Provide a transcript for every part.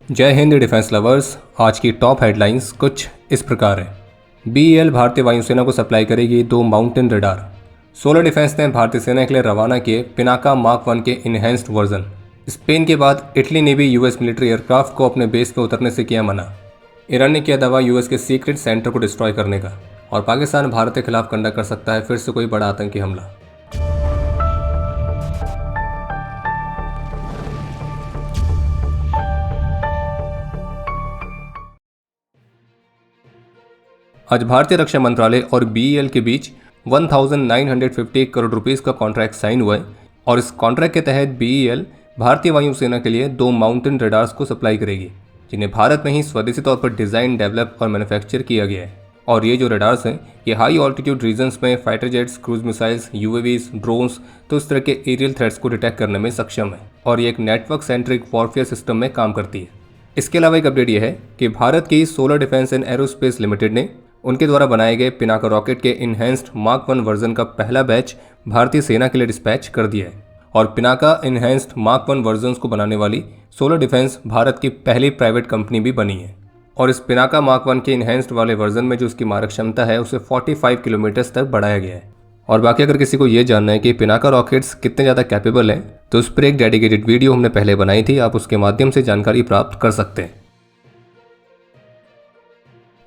जय Hind defence lovers. आज की टॉप हेडलाइंस कुछ इस प्रकार है। बीईएल भारतीय वायुसेना को सप्लाई करेगी 2 माउंटेन रडार। सोलर डिफेंस ने भारतीय सेना के लिए रवाना किए पिनाका मार्क 1 के इनहेंस्ड वर्जन। स्पेन के बाद इटली ने भी यूएस मिलिट्री एयरक्राफ्ट को अपने बेस पर उतरने से किया मना। ईरान ने किया दावा यूएस के सीक्रेट सेंटर को डिस्ट्रॉय करने का। और पाकिस्तान भारत के खिलाफ कंडक्ट कर सकता है फिर से कोई बड़ा आतंकी हमला। आज भारतीय रक्षा मंत्रालय और बीईएल के बीच 1950 करोड़ रुपीस का कॉन्ट्रैक्ट साइन हुआ है और इस कॉन्ट्रैक्ट के तहत बीईएल भारतीय वायुसेना के लिए 2 माउंटेन रडार्स को सप्लाई करेगी, जिन्हें भारत में ही स्वदेशी तौर पर डिज़ाइन, डेवलप और मैन्युफैक्चर किया गया है। और ये जो रडार्स हैं ये हाई ऑल्टीट्यूड रीजन्स में fighter jets, cruise missiles, UAVs, drones तो इस तरह के एरियल थ्रेट्स को डिटेक्ट करने में सक्षम है और ये एक नेटवर्क सेंट्रिक वॉरफेयर सिस्टम में काम करती है। इसके अलावा एक अपडेट ये है कि भारत की solar defence and aerospace limited ने उनके द्वारा बनाए गए पिनाका रॉकेट के इनहेंस्ड मार्क 1 वर्जन का पहला बैच भारतीय सेना के लिए डिस्पैच कर दिया है। और पिनाका इनहेंस्ड मार्क 1 वर्जन को बनाने वाली सोलर डिफेंस भारत की पहली प्राइवेट कंपनी भी बनी है। और इस पिनाका मार्क 1 के इनहेंस्ड वाले वर्जन में जो उसकी मारक क्षमता है उसे 45 किलोमीटर तक बढ़ाया गया है। और बाकी अगर किसी को ये जानना है कि पिनाका रॉकेट्स कितने ज़्यादा कैपेबल हैं तो उस पर एक डेडिकेटेड वीडियो हमने पहले बनाई थी, आप उसके माध्यम से जानकारी प्राप्त कर सकते हैं।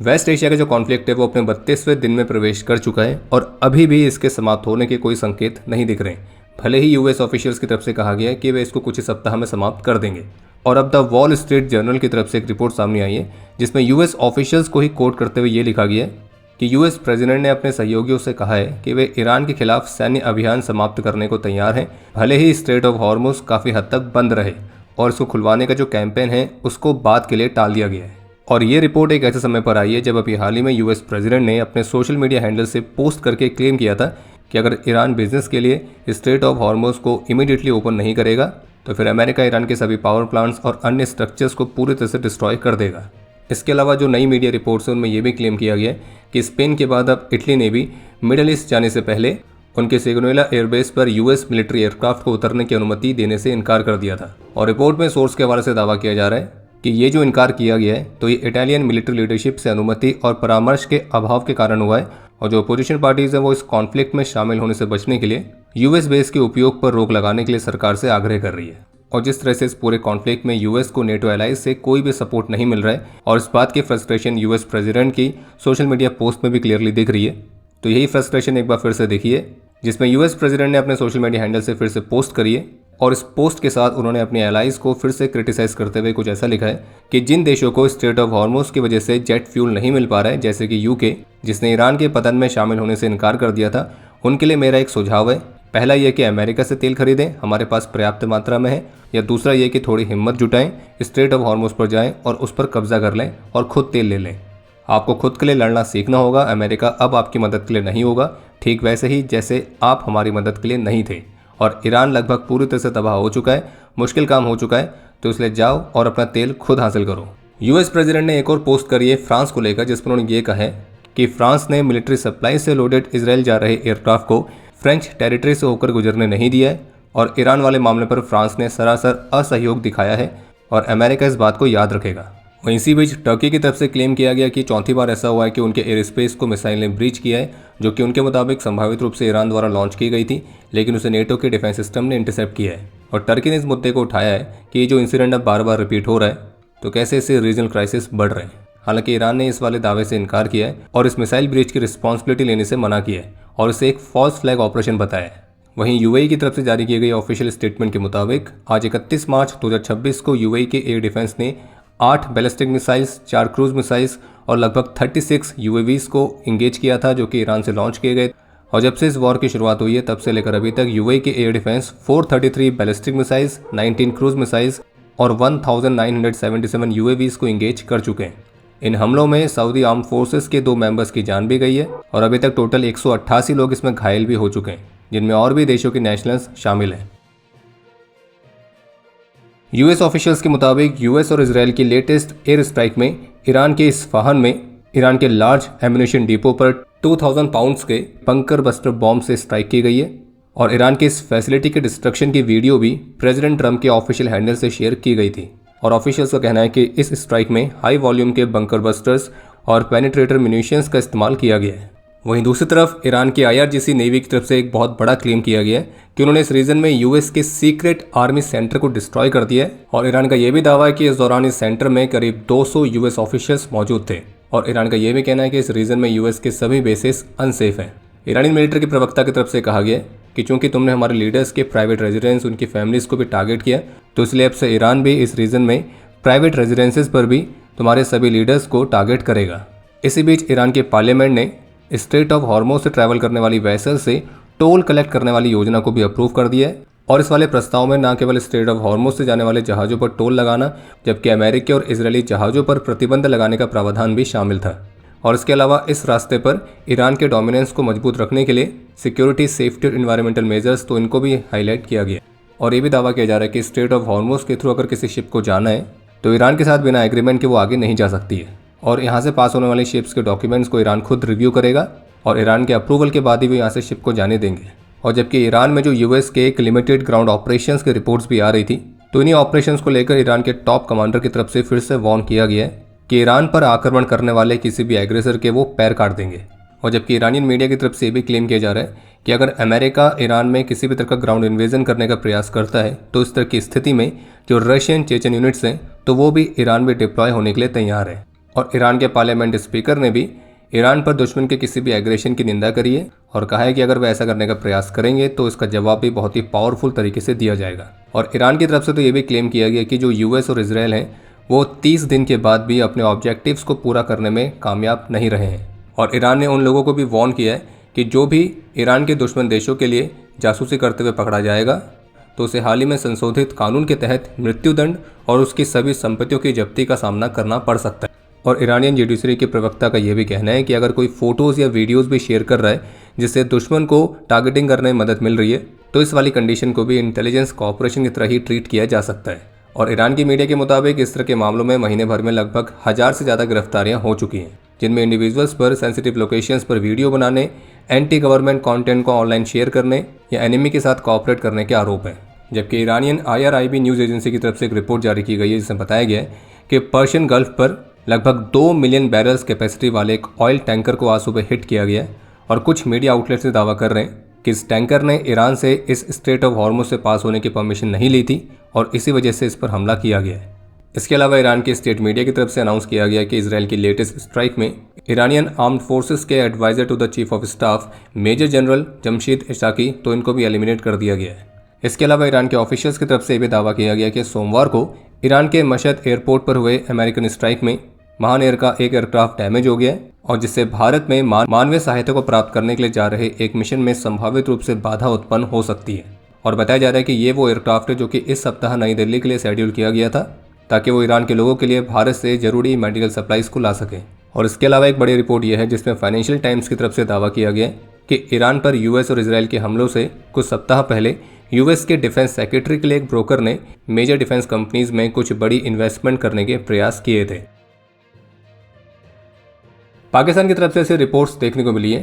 वेस्ट एशिया का जो कॉन्फ्लिक्ट है वो अपने 32वें दिन में प्रवेश कर चुका है और अभी भी इसके समाप्त होने के कोई संकेत नहीं दिख रहे। भले ही यूएस ऑफिशियल्स की तरफ से कहा गया है कि वे इसको कुछ ही सप्ताह में समाप्त कर देंगे। और अब द वॉल स्ट्रीट जर्नल की तरफ से एक रिपोर्ट सामने आई है जिसमें यूएस ऑफिशियल्स को ही कोट करते हुए ये लिखा गया है कि यूएस प्रेसिडेंट ने अपने सहयोगियों से कहा है कि वे ईरान के खिलाफ सैन्य अभियान समाप्त करने को तैयार हैं, भले ही स्ट्रेट ऑफ हॉर्मुज काफ़ी हद तक बंद रहे और इसको खुलवाने का जो कैंपेन है उसको बाद के लिए टाल दिया गया है। और ये रिपोर्ट एक ऐसे समय पर आई है जब अभी हाल ही में यूएस प्रेसिडेंट ने अपने सोशल मीडिया हैंडल से पोस्ट करके क्लेम किया था कि अगर ईरान बिजनेस के लिए स्ट्रेट ऑफ हॉर्मुज को इमीडिएटली ओपन नहीं करेगा तो फिर अमेरिका ईरान के सभी पावर प्लांट्स और अन्य स्ट्रक्चर्स को पूरी तरह से डिस्ट्रॉय कर देगा। इसके अलावा जो नई मीडिया रिपोर्ट्स हैं उनमें यह भी क्लेम किया गया कि स्पेन के बाद अब इटली ने भी मिडल ईस्ट जाने से पहले उनके सेगुनेला एयरबेस पर यूएस मिलिट्री एयरक्राफ्ट को उतरने की अनुमति देने से इनकार कर दिया था। और रिपोर्ट में सोर्स के हवाले से दावा किया जा रहा है कि ये जो इनकार किया गया है तो ये इटालियन मिलिट्री लीडरशिप से अनुमति और परामर्श के अभाव के कारण हुआ है और जो अपोजिशन पार्टीज हैं वो इस कॉन्फ्लिक्ट में शामिल होने से बचने के लिए यूएस बेस के उपयोग पर रोक लगाने के लिए सरकार से आग्रह कर रही है। और जिस तरह से इस पूरे कॉन्फ्लिक्ट में यूएस को नेटो एलाइज से कोई भी सपोर्ट नहीं मिल रहा है और इस बात की फ्रस्ट्रेशन यूएस प्रेसिडेंट की सोशल मीडिया पोस्ट में भी क्लियरली दिख रही है, तो यही फ्रस्ट्रेशन एक बार फिर से देखिए जिसमें यूएस प्रेसिडेंट ने अपने सोशल मीडिया हैंडल से फिर से पोस्ट करी है और इस पोस्ट के साथ उन्होंने अपने एलाइज को फिर से क्रिटिसाइज करते हुए कुछ ऐसा लिखा है कि जिन देशों को स्ट्रेट ऑफ हॉर्मुज की वजह से जेट फ्यूल नहीं मिल पा रहा है, जैसे कि यूके जिसने ईरान के पतन में शामिल होने से इनकार कर दिया था, उनके लिए मेरा एक सुझाव है। पहला यह कि अमेरिका से तेल खरीदें, हमारे पास पर्याप्त मात्रा में है, या दूसरा यह कि थोड़ी हिम्मत जुटाएं, स्ट्रेट ऑफ हॉर्मुज पर जाएं और उस पर कब्जा कर लें और खुद तेल ले लें। आपको खुद के लिए लड़ना सीखना होगा। अमेरिका अब आपकी मदद के लिए नहीं होगा, ठीक वैसे ही जैसे आप हमारी मदद के लिए नहीं थे। और ईरान लगभग पूरी तरह से तबाह हो चुका है, मुश्किल काम हो चुका है, तो इसलिए जाओ और अपना तेल खुद हासिल करो। यूएस प्रेसिडेंट ने एक और पोस्ट करी है फ्रांस को लेकर जिस पर उन्होंने ये कहा है कि फ्रांस ने मिलिट्री सप्लाई से लोडेड इजराइल जा रहे एयरक्राफ्ट को फ्रेंच टेरिटरी से होकर गुजरने नहीं दिया है और ईरान वाले मामले पर फ्रांस ने सरासर असहयोग दिखाया है और अमेरिका इस बात को याद रखेगा। वहीं इसी बीच टर्की की तरफ से क्लेम किया गया कि चौथी बार ऐसा हुआ है कि उनके एयर स्पेस को मिसाइल ने ब्रीच किया है, जो कि उनके मुताबिक संभावित रूप से ईरान द्वारा लॉन्च की गई थी, लेकिन उसे नेटो के डिफेंस सिस्टम ने इंटरसेप्ट किया है। और टर्की ने इस मुद्दे को उठाया है कि ये जो इंसिडेंट अब बार बार रिपीट हो रहा है तो कैसे इससे रीजनल क्राइसिस बढ़ रहे हैं। हालांकि ईरान ने इस वाले दावे से इनकार किया है और इस मिसाइल ब्रीच की रिस्पॉन्सिबिलिटी लेने से मना किया है और इसे एक फॉल्स फ्लैग ऑपरेशन बताया है। वहीं यूएई की तरफ से जारी की गई ऑफिशियल स्टेटमेंट के मुताबिक आज 31 मार्च 2026 को यूएई के एयर डिफेंस ने 8 बैलिस्टिक मिसाइल्स, 4 क्रूज मिसाइल्स और लगभग 36 यूएवीज को इंगेज किया था, जो कि ईरान से लॉन्च किए गए। और जब से इस वॉर की शुरुआत हुई है तब से लेकर अभी तक यूएई के air defence 433 ballistic missiles, 19 cruise missiles और 1977 यूएवीज को इंगेज कर चुके हैं। इन हमलों में सऊदी आर्म फोर्सेस के 2 मेंबर्स की जान भी गई है और अभी तक टोटल 188 लोग इसमें घायल भी हो चुके हैं, जिनमें और भी देशों के नेशनल्स शामिल हैं। यूएस ऑफिशियल्स के मुताबिक यूएस और इजराइल की लेटेस्ट एयर स्ट्राइक में ईरान के इस्फहान में ईरान के लार्ज एम्यूनिशन डिपो पर 2000 पाउंड्स के बंकर बस्टर बॉम्ब से स्ट्राइक की गई है और ईरान की इस फैसिलिटी के डिस्ट्रक्शन की वीडियो भी प्रेसिडेंट ट्रंप के ऑफिशियल हैंडल से शेयर की गई थी। और ऑफिशियल्स का कहना है कि इस स्ट्राइक में हाई वॉल्यूम के बंकर बस्टर्स और पेनिट्रेटर म्यूनिशंस का इस्तेमाल किया गया है। वहीं दूसरी तरफ ईरान की IRGC नेवी की तरफ से एक बहुत बड़ा क्लेम किया गया है कि उन्होंने इस रीजन में US के सीक्रेट आर्मी सेंटर को डिस्ट्रॉय कर दिया है। और ईरान का यह भी दावा है कि इस दौरान इस सेंटर में करीब 200 US ऑफिशियल्स मौजूद थे। और ईरान का यह भी कहना है कि इस रीजन में US के सभी बेसेस अनसेफ हैं। ईरानी मिलिट्री के प्रवक्ता की तरफ से कहा गया कि चूंकि तुमने हमारे लीडर्स के प्राइवेट रेजिडेंस, उनकी फैमिलीज को भी टारगेट किया, तो इसलिए अब से ईरान भी इस रीजन में प्राइवेट रेजिडेंसेस पर भी तुम्हारे सभी लीडर्स को टारगेट करेगा। इसी बीच ईरान के पार्लियामेंट ने स्ट्रेट ऑफ हॉर्मुज़ से ट्रैवल करने वाली वेसल से टोल कलेक्ट करने वाली योजना को भी अप्रूव कर दिया है। और इस वाले प्रस्ताव में न केवल स्ट्रेट ऑफ हॉर्मुज़ से जाने वाले जहाज़ों पर टोल लगाना, जबकि अमेरिकी और इजरायली जहाज़ों पर प्रतिबंध लगाने का प्रावधान भी शामिल था। और इसके अलावा इस रास्ते पर ईरान के डोमिनेंस को मजबूत रखने के लिए सिक्योरिटी, सेफ्टी और इन्वायरमेंटल मेजर्स, तो इनको भी हाईलाइट किया गया। और ये भी दावा किया जा रहा है कि स्ट्रेट ऑफ हॉर्मुज़ के थ्रू अगर किसी शिप को जाना है तो ईरान के साथ बिना एग्रीमेंट के वो आगे नहीं जा सकती है। और यहाँ से पास होने वाली शिप्स के डॉक्यूमेंट्स को ईरान खुद रिव्यू करेगा और ईरान के अप्रूवल के बाद ही वो यहाँ से शिप को जाने देंगे। और जबकि ईरान में जो US के एक लिमिटेड ग्राउंड ऑपरेशंस की रिपोर्ट्स भी आ रही थी, तो इन्हीं ऑपरेशंस को लेकर ईरान के टॉप कमांडर की तरफ से फिर से वार्न किया गया है कि ईरान पर आक्रमण करने वाले किसी भी एग्रेसर के वो पैर काट देंगे। और जबकि ईरानियन मीडिया की तरफ से भी क्लेम किया जा रहा है कि अगर अमेरिका ईरान में किसी भी तरह का ग्राउंड इन्वेजन करने का प्रयास करता है तो इस तरह की स्थिति में जो रशियन चेचन यूनिट्स हैं तो वो भी ईरान में डिप्लॉय होने के लिए तैयार है। और ईरान के पार्लियामेंट स्पीकर ने भी ईरान पर दुश्मन के किसी भी एग्रेशन की निंदा करी है और कहा है कि अगर वे ऐसा करने का प्रयास करेंगे तो इसका जवाब भी बहुत ही पावरफुल तरीके से दिया जाएगा। और ईरान की तरफ से तो ये भी क्लेम किया गया कि जो US और इजराइल हैं वो 30 दिन के बाद भी अपने ऑब्जेक्टिव्स को पूरा करने में कामयाब नहीं रहे हैं। और ईरान ने उन लोगों को भी वार्न किया है कि जो भी ईरान के दुश्मन देशों के लिए जासूसी करते हुए पकड़ा जाएगा तो उसे हाल ही में संशोधित कानून के तहत मृत्युदंड और उसकी सभी संपत्तियों की जब्ती का सामना करना पड़ सकता है। और ईरानियन जुडिशरी के प्रवक्ता का यह भी कहना है कि अगर कोई फोटोज़ या वीडियोज़ भी शेयर कर रहा है जिससे दुश्मन को टारगेटिंग करने में मदद मिल रही है तो इस वाली कंडीशन को भी इंटेलिजेंस कॉपरेशन की तरह ही ट्रीट किया जा सकता है। और ईरान की मीडिया के मुताबिक इस तरह के मामलों में महीने भर में लगभग 1000 से ज़्यादा गिरफ्तारियां हो चुकी हैं, जिनमें इंडिविजुअल्स पर सेंसिटिव लोकेशंस पर वीडियो बनाने, एंटी गवर्नमेंट कंटेंट को ऑनलाइन शेयर करने या एनिमी के साथ कोऑपरेट करने के आरोप हैं। जबकि ईरानियन IRIB न्यूज़ एजेंसी की तरफ से एक रिपोर्ट जारी की गई है जिसमें बताया गया है कि पर्शियन गल्फ पर लगभग 2 मिलियन बैरल्स कैपेसिटी वाले एक ऑयल टैंकर को आज सुबह हिट किया गया है। और कुछ मीडिया आउटलेट से दावा कर रहे हैं कि इस टैंकर ने ईरान से इस स्ट्रेट ऑफ हॉर्मुज़ से पास होने की परमिशन नहीं ली थी और इसी वजह से इस पर हमला किया गया है। इसके अलावा ईरान के स्टेट मीडिया की तरफ से अनाउंस किया गया कि इजराइल की लेटेस्ट स्ट्राइक में ईरानियन आर्म्ड फोर्सेस के adviser to the chief of staff major general Jamshid Ishaqi, तो इनको भी एलिमिनेट कर दिया गया है। इसके अलावा ईरान के ऑफिशियल्स की तरफ से भी दावा किया गया कि सोमवार को ईरान के मशहद एयरपोर्ट पर हुए अमेरिकन स्ट्राइक में महान एयर का एक एयरक्राफ्ट डैमेज हो गया है और जिससे भारत में मानवीय सहायता को प्राप्त करने के लिए जा रहे एक मिशन में संभावित रूप से बाधा उत्पन्न हो सकती है। और बताया जा रहा है कि ये वो एयरक्राफ्ट है जो कि इस सप्ताह नई दिल्ली के लिए शेड्यूल किया गया था ताकि वो ईरान के लोगों के लिए भारत से जरूरी मेडिकल सप्लाईज को ला सके। और इसके अलावा एक बड़ी रिपोर्ट यह है जिसमें फाइनेंशियल टाइम्स की तरफ से दावा किया गया कि ईरान पर US और इजराइल के हमलों से कुछ सप्ताह पहले US के डिफेंस सेक्रेटरी के लिए एक ब्रोकर ने मेजर डिफेंस कंपनीज में कुछ बड़ी इन्वेस्टमेंट करने के प्रयास किए थे। पाकिस्तान की तरफ से ऐसी रिपोर्ट्स देखने को मिली है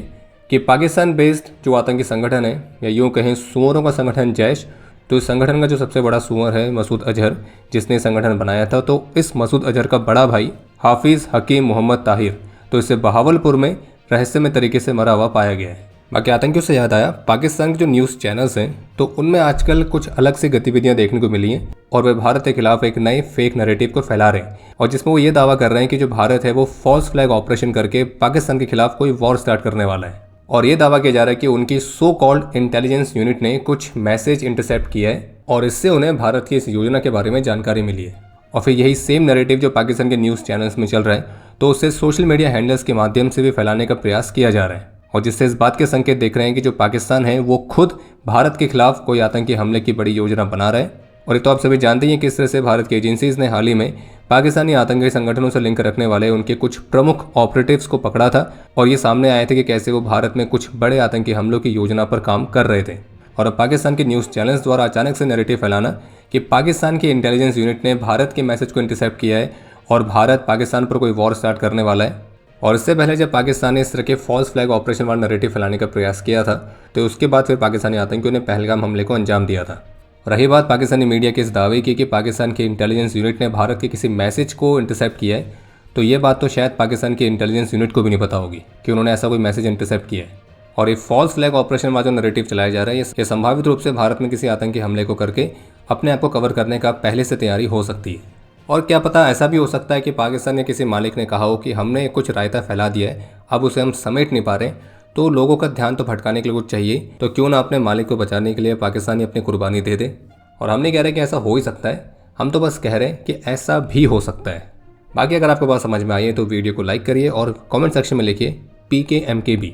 कि पाकिस्तान बेस्ड जो आतंकी संगठन है या यूँ कहें सुअरों का संगठन जैश, तो इस संगठन का जो सबसे बड़ा सुअर है मसूद अजहर, जिसने संगठन बनाया था, तो इस मसूद अजहर का बड़ा भाई हाफिज़ हकीम मोहम्मद ताहिर, तो इसे बहावलपुर में रहस्यमय तरीके से मरा हुआ पाया गया है। बाकी आतंकियों से याद आया, पाकिस्तान के जो न्यूज़ चैनल्स हैं तो उनमें आजकल कुछ अलग सी गतिविधियां देखने को मिली हैं और वे भारत के खिलाफ एक नए फेक नैरेटिव को फैला रहे हैं और जिसमें वो ये दावा कर रहे हैं कि जो भारत है वो फॉल्स फ्लैग ऑपरेशन करके पाकिस्तान के खिलाफ कोई वॉर स्टार्ट करने वाला है। और ये दावा किया जा रहा है कि उनकी सो कॉल्ड इंटेलिजेंस यूनिट ने कुछ मैसेज इंटरसेप्ट किया है और इससे उन्हें भारत की इस योजना के बारे में जानकारी मिली है। और फिर यही सेम नैरेटिव जो पाकिस्तान के न्यूज़ चैनल्स में चल रहा है तो उसे सोशल मीडिया हैंडल्स के माध्यम से भी फैलाने का प्रयास किया जा रहा है और जिससे इस बात के संकेत देख रहे हैं कि जो पाकिस्तान है वो खुद भारत के खिलाफ कोई आतंकी हमले की बड़ी योजना बना रहा है। और ये तो आप सभी जानते ही हैं किस तरह से भारत की एजेंसीज ने हाल ही में पाकिस्तानी आतंकी संगठनों से लिंक रखने वाले उनके कुछ प्रमुख ऑपरेटिव्स को पकड़ा था और ये सामने आए थे कि कैसे वो भारत में कुछ बड़े आतंकी हमलों की योजना पर काम कर रहे थे। और अब पाकिस्तान के न्यूज़ चैनल्स द्वारा अचानक से नैरेटिव फैलाना कि पाकिस्तान की इंटेलिजेंस यूनिट ने भारत के मैसेज को इंटरसेप्ट किया है और भारत पाकिस्तान पर कोई वॉर स्टार्ट करने वाला है। और इससे पहले जब पाकिस्तान ने इस तरह के फॉल्स फ्लैग ऑपरेशन वाला नैरेटिव फैलाने का प्रयास किया था तो उसके बाद फिर पाकिस्तानी आतंकियों ने पहलगाम हमले को अंजाम दिया था। रही बात पाकिस्तानी मीडिया के इस दावे की कि पाकिस्तान के इंटेलिजेंस यूनिट ने भारत के किसी मैसेज को इंटरसेप्ट किया है, तो ये बात तो शायद पाकिस्तान के इंटेलिजेंस यूनिट को भी नहीं पता होगी कि उन्होंने ऐसा कोई मैसेज इंटरसेप्ट किया है। और ये फॉल्स फ्लैग ऑपरेशन वाला जो नैरेटिव चलाया जा रहा है, ये संभावित रूप से भारत में किसी आतंकी हमले को करके अपने आप को कवर करने का पहले से तैयारी हो सकती है। और क्या पता ऐसा भी हो सकता है कि पाकिस्तान के किसी मालिक ने कहा हो कि हमने कुछ रायता फैला दिया है, अब उसे हम समेट नहीं पा रहे, तो लोगों का ध्यान तो भटकाने के लिए कुछ चाहिए, तो क्यों ना अपने मालिक को बचाने के लिए पाकिस्तानी अपनी कुर्बानी दे दे। और हम नहीं कह रहे कि ऐसा हो ही सकता है, हम तो बस कह रहे हैं कि ऐसा भी हो सकता है। बाकी अगर आपको बात समझ में आई है तो वीडियो को लाइक करिए और कमेंट सेक्शन में लिखिए PKMKB।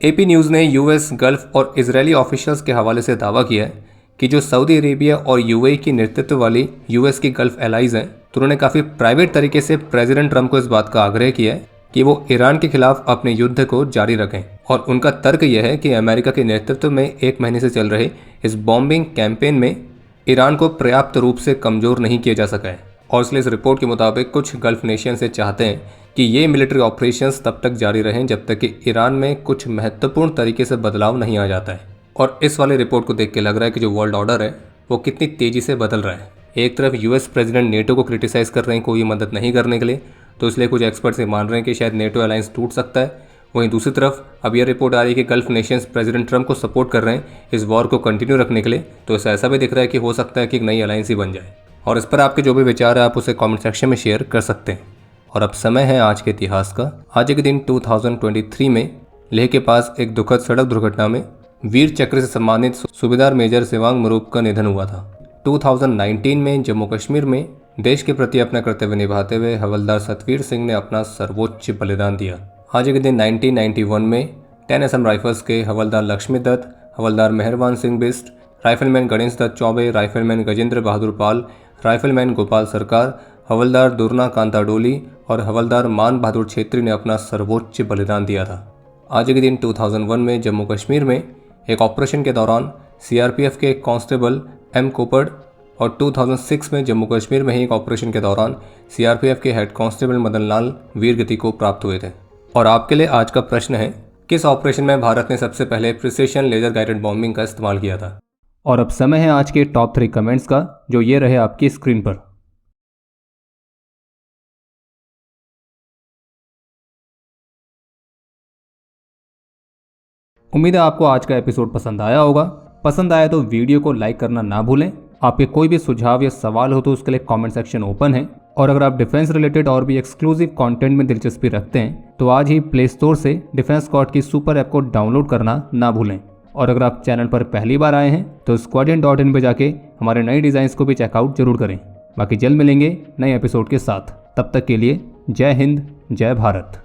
AP न्यूज़ ने US, गल्फ और इजरायली ऑफिशियल्स के हवाले से दावा किया है कि जो सऊदी अरेबिया और UAE की नेतृत्व वाली US की गल्फ एलाइज हैं, तो उन्होंने काफ़ी प्राइवेट तरीके से प्रेसिडेंट ट्रंप को इस बात का आग्रह किया है कि वो ईरान के खिलाफ अपने युद्ध को जारी रखें। और उनका तर्क यह है कि अमेरिका के नेतृत्व में 1 महीने से चल रहे इस बॉम्बिंग कैंपेन में ईरान को पर्याप्त रूप से कमज़ोर नहीं किया जा सका है, और इसलिए इस रिपोर्ट के मुताबिक कुछ गल्फ नेशन से चाहते हैं कि ये मिलिट्री ऑपरेशंस तब तक जारी रहें जब तक कि ईरान में कुछ महत्वपूर्ण तरीके से बदलाव नहीं आ जाता है। और इस वाले रिपोर्ट को देख के लग रहा है कि जो वर्ल्ड ऑर्डर है वो कितनी तेज़ी से बदल रहा है। एक तरफ US प्रेसिडेंट नेटो को क्रिटिसाइज़ कर रहे हैं कोई मदद नहीं करने के लिए, तो इसलिए कुछ एक्सपर्ट्स ये मान रहे हैं कि शायद नेटो अलायंस टूट सकता है। वहीं दूसरी तरफ अब यह रिपोर्ट आ रही है कि गल्फ नेशंस प्रेसिडेंट ट्रंप को सपोर्ट कर रहे हैं इस वॉर को कंटिन्यू रखने के लिए, तो ऐसा भी दिख रहा है कि हो सकता है कि एक नई अलायंस ही बन जाए। और इस पर आपके जो भी विचार है आप उसे कमेंट सेक्शन में शेयर कर सकते हैं। और अब समय है आज के इतिहास का। आज के दिन 2023 में लेह के पास एक दुखद सड़क दुर्घटना में वीर चक्र से सम्मानित सूबेदार मेजर सिवांग मरूप का निधन हुआ था। 2019 में जम्मू कश्मीर में देश के प्रति अपना कर्तव्य निभाते हुए हवलदार सतवीर सिंह ने अपना सर्वोच्च बलिदान दिया। आज के दिन 1991 में 10 असम राइफल्स के हवलदार लक्ष्मी दत्त, हवलदार मेहरबान सिंह बिस्ट, राइफलमैन गणेश दत्त चौबे, राइफलमैन गजेंद्र बहादुर पाल, राइफलमैन गोपाल सरकार, हवलदार दुर्ना कांता डोली और हवलदार मान बहादुर छेत्री ने अपना सर्वोच्च बलिदान दिया था। आज के दिन 2001 में जम्मू कश्मीर में एक ऑपरेशन के दौरान CRPF के कांस्टेबल M कोपर्ड और 2006 में जम्मू कश्मीर में ही एक ऑपरेशन के दौरान CRPF के हेड कांस्टेबल मदन लाल वीरगति को प्राप्त हुए थे। और आपके लिए आज का प्रश्न है, किस ऑपरेशन में भारत ने सबसे पहले प्रिसिशन लेजर गाइडेड बॉम्बिंग का इस्तेमाल किया था? और अब समय है आज के टॉप 3 कमेंट्स का, जो ये रहे आपकी स्क्रीन पर। उम्मीद है आपको आज का एपिसोड पसंद आया होगा। पसंद आया तो वीडियो को लाइक करना ना भूलें। आपके कोई भी सुझाव या सवाल हो तो उसके लिए कमेंट सेक्शन ओपन है। और अगर आप डिफेंस रिलेटेड और भी एक्सक्लूसिव कंटेंट में दिलचस्पी रखते हैं तो आज ही प्ले स्टोर से डिफेंस स्क्वाड की सुपर ऐप को डाउनलोड करना ना भूलें। और अगर आप चैनल पर पहली बार आए हैं तो squadron.in पे जाके हमारे नए डिज़ाइंस को भी चेकआउट जरूर करें। बाकी जल्द मिलेंगे नए एपिसोड के साथ। तब तक के लिए जय हिंद, जय भारत।